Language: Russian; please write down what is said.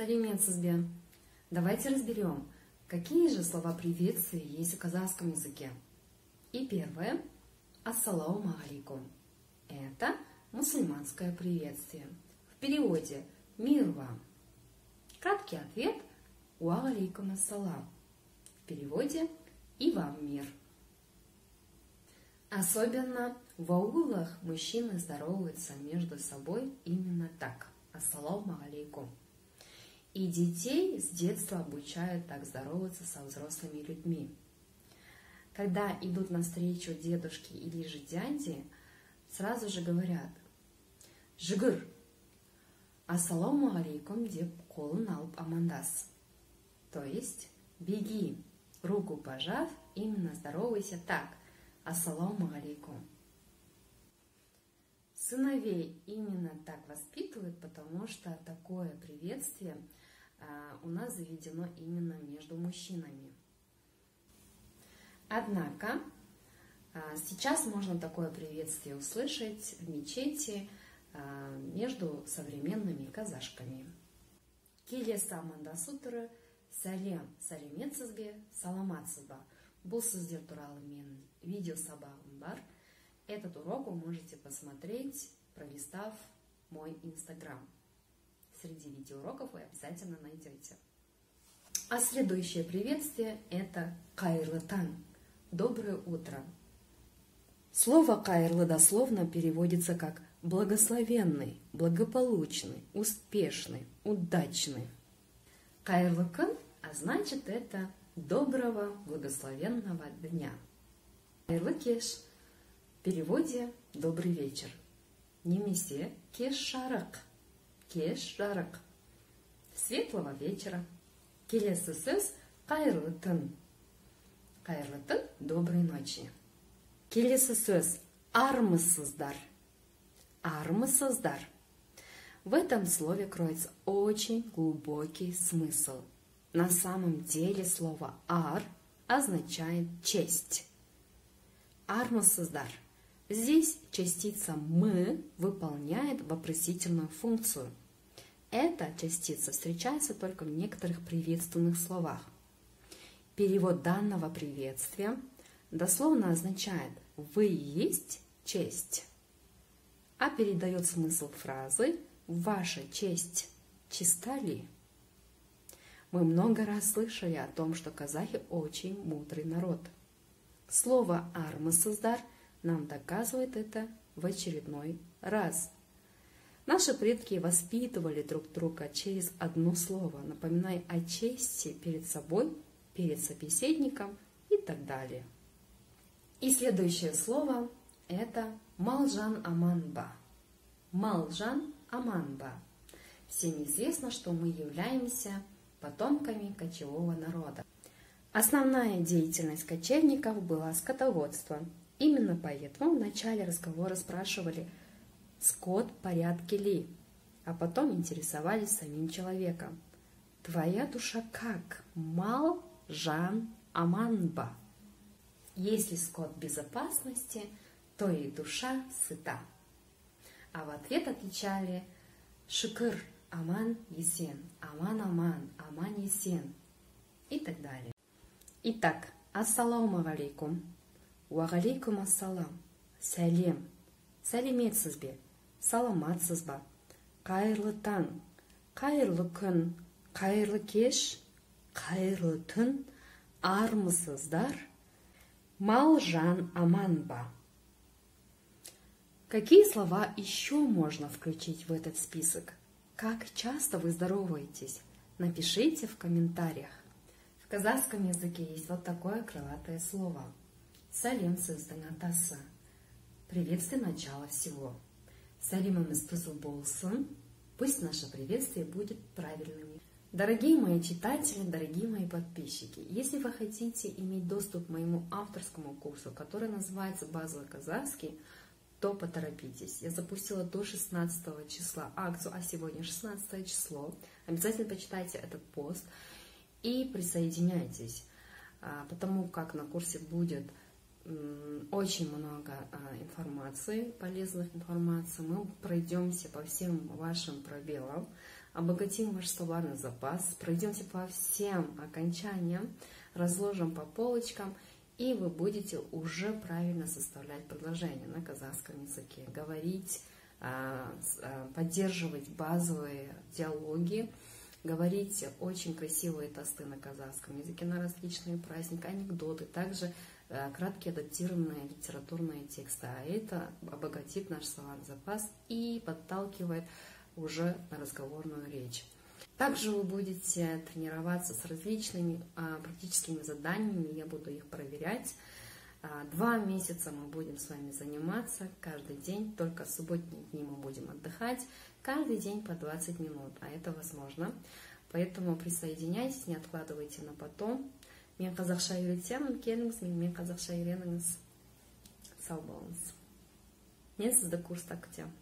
Салимет сізбе. Давайте разберем, какие же слова приветствия есть в казахском языке. И первое – ассалауму алейкум. Это мусульманское приветствие. В переводе «Мир вам». Краткий ответ – «Ва алейкум ассалам». В переводе «И вам мир». Особенно в аулах мужчины здороваются между собой именно так – ассалауму алейкум. И детей с детства обучают так здороваться со взрослыми людьми. Когда идут навстречу дедушки или же дяди, сразу же говорят «Жигыр, ассаламу алейкум деп қолын алып амандас». То есть беги, руку пожав, именно здоровайся так «Ассаламу алейкум». Сыновей именно так воспитывают, потому что такое приветствие у нас заведено именно между мужчинами. Однако сейчас можно такое приветствие услышать в мечети между современными казашками. Келесі амандасу түрі сәлем, сәлеметсізбе, саламатсызба. Бұл сөздер туралы мен видео сабағым бар. Этот урок вы можете посмотреть, пролистав мой инстаграм. Среди видеоуроков вы обязательно найдете. А следующее приветствие – это «Кайырлы таң» – «Доброе утро». Слово «кайырлы» дословно переводится как «благословенный», «благополучный», «успешный», «удачный». «Кайырлы күн», а значит это «доброго, благословенного дня». «Кайырлы кеш» в переводе «добрый вечер». Немесе «кеш жарық», «кеш жарық» – «светлого вечера». Келесі сөз «қайырлы түн». «Қайырлы түн» – «доброй ночи». Келесі сөз «армысыздар». «Армысыздар». В этом слове кроется очень глубокий смысл. На самом деле слово «ар» означает «честь». «Армысыздар». Здесь частица «мы» выполняет вопросительную функцию. Эта частица встречается только в некоторых приветственных словах. Перевод данного приветствия дословно означает «вы есть честь», а передает смысл фразы «ваша честь чиста ли?». Мы много раз слышали о том, что казахи очень мудрый народ. Слово «армысыздар» нам доказывает это в очередной раз. Наши предки воспитывали друг друга через одно слово, напоминая о чести перед собой, перед собеседником и так далее. И следующее слово – это «малжан аманба». «Малжан аманба». Всем известно, что мы являемся потомками кочевого народа. Основная деятельность кочевников была скотоводство. Именно поэтому в начале разговора спрашивали «скот в порядке ли?», а потом интересовались самим человеком. «Твоя душа как? Мал, жан, аманба». Если скот в безопасности, то и душа сыта. А в ответ отвечали «шыкыр, аман, есен», «аман, аман», «аман, есен» и так далее. Итак, ассаламу алейкум. Ва алейкум ассалам. Сәлем. Сәлеметсізбе. Саламатсызба. Қайырлы таң. Қайырлы күн. Қайырлы кеш. Қайырлы түн. Армысыздар. Мал жан аманба. Какие слова еще можно включить в этот список? Как часто вы здороваетесь? Напишите в комментариях. В казахском языке есть вот такое крылатое слово. Салем сөздің атасы. Приветствие начала всего. Салимымыз түзу болсын. Пусть наше приветствие будет правильными. Дорогие мои читатели, дорогие мои подписчики, если вы хотите иметь доступ к моему авторскому курсу, который называется «Базовый казахский», то поторопитесь. Я запустила до 16 числа акцию, а сегодня 16 число. Обязательно почитайте этот пост и присоединяйтесь, потому как на курсе будет очень много информации, полезных информаций. Мы пройдемся по всем вашим пробелам, обогатим ваш словарный запас, пройдемте по всем окончаниям, разложим по полочкам, и вы будете уже правильно составлять предложения на казахском языке, говорить, поддерживать базовые диалоги, говорить очень красивые тосты на казахском языке на различные праздники, анекдоты, также краткие адаптированные литературные тексты. А это обогатит наш словарный запас и подталкивает уже на разговорную речь. Также вы будете тренироваться с различными практическими заданиями, я буду их проверять. 2 месяца мы будем с вами заниматься каждый день, только субботние дни мы будем отдыхать, каждый день по 20 минут, а это возможно. Поэтому присоединяйтесь, не откладывайте на потом. Мен қазақша үйретемін, келіңіз, мен қазақша үйреніңіз. Сау болыңыз. Мен сізді курста күтемін.